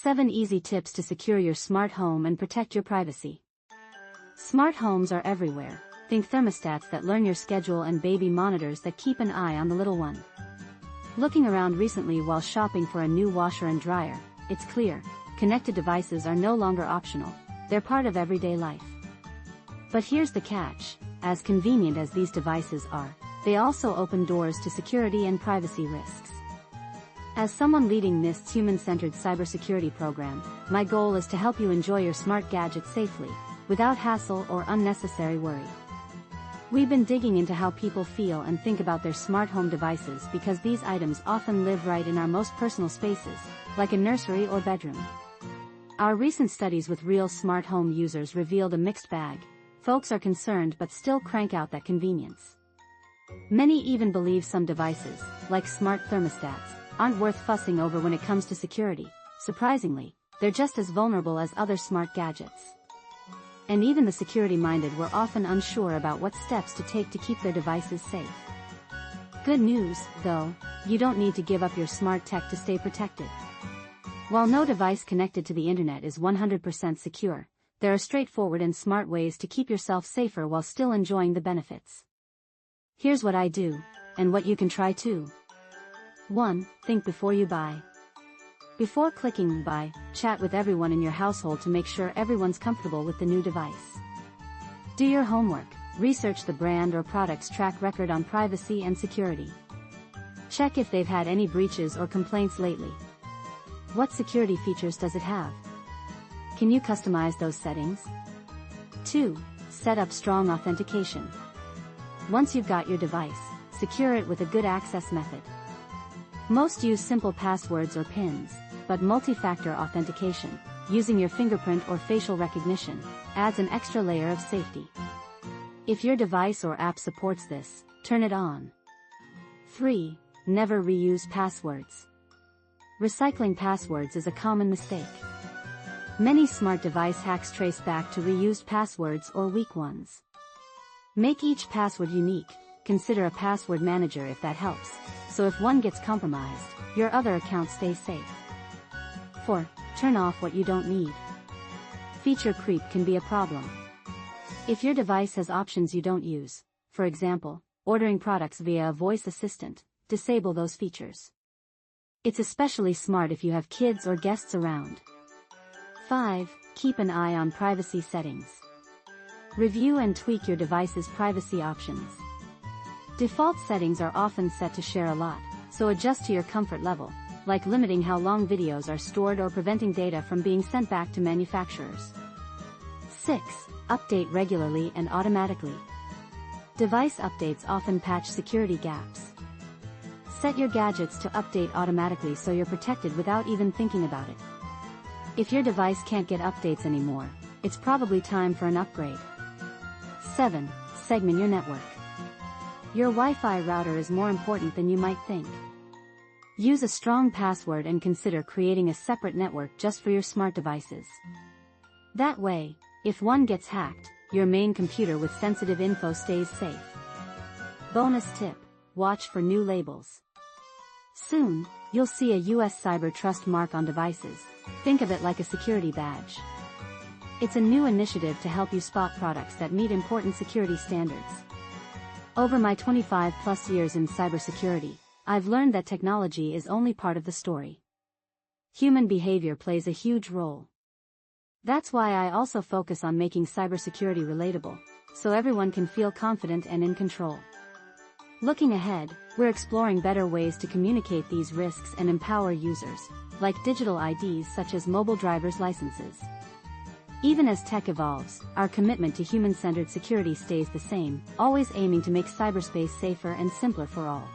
7 Easy Tips to Secure Your Smart Home and Protect Your Privacy. Smart homes are everywhere. Think thermostats that learn your schedule and baby monitors that keep an eye on the little one. Looking around recently while shopping for a new washer and dryer, it's clear, connected devices are no longer optional, they're part of everyday life. But here's the catch, as convenient as these devices are, they also open doors to security and privacy risks. As someone leading NIST's human-centered cybersecurity program, my goal is to help you enjoy your smart gadgets safely, without hassle or unnecessary worry. We've been digging into how people feel and think about their smart home devices because these items often live right in our most personal spaces, like a nursery or bedroom. Our recent studies with real smart home users revealed a mixed bag. Folks are concerned but still crank out that convenience. Many even believe some devices, like smart thermostats, aren't worth fussing over when it comes to security. Surprisingly, they're just as vulnerable as other smart gadgets. And even the security-minded were often unsure about what steps to take to keep their devices safe. Good news, though, you don't need to give up your smart tech to stay protected. While no device connected to the internet is 100% secure, there are straightforward and smart ways to keep yourself safer while still enjoying the benefits. Here's what I do, and what you can try too. 1. Think before you buy. Before clicking buy, chat with everyone in your household to make sure everyone's comfortable with the new device. Do your homework, research the brand or product's track record on privacy and security. Check if they've had any breaches or complaints lately. What security features does it have? Can you customize those settings? 2. Set up strong authentication. Once you've got your device, secure it with a good access method. Most use simple passwords or PINs, but multi-factor authentication, using your fingerprint or facial recognition, adds an extra layer of safety. If your device or app supports this, turn it on. 3. Never reuse passwords. Recycling passwords is a common mistake. Many smart device hacks trace back to reused passwords or weak ones. Make each password unique. Consider a password manager if that helps, so if one gets compromised, your other account stays safe. 4. Turn off what you don't need. Feature creep can be a problem. If your device has options you don't use, for example, ordering products via a voice assistant, disable those features. It's especially smart if you have kids or guests around. 5. Keep an eye on privacy settings. Review and tweak your device's privacy options. Default settings are often set to share a lot, so adjust to your comfort level, like limiting how long videos are stored or preventing data from being sent back to manufacturers. 6. Update regularly and automatically. Device updates often patch security gaps. Set your gadgets to update automatically so you're protected without even thinking about it. If your device can't get updates anymore, it's probably time for an upgrade. 7. Segment your network. Your Wi-Fi router is more important than you might think. Use a strong password and consider creating a separate network just for your smart devices. That way, if one gets hacked, your main computer with sensitive info stays safe. Bonus tip: watch for new labels. Soon, you'll see a US Cyber Trust mark on devices. Think of it like a security badge. It's a new initiative to help you spot products that meet important security standards. Over my 25+ years in cybersecurity, I've learned that technology is only part of the story. Human behavior plays a huge role. That's why I also focus on making cybersecurity relatable, so everyone can feel confident and in control. Looking ahead, we're exploring better ways to communicate these risks and empower users, like digital IDs such as mobile driver's licenses. Even as tech evolves, our commitment to human-centered security stays the same, always aiming to make cyberspace safer and simpler for all.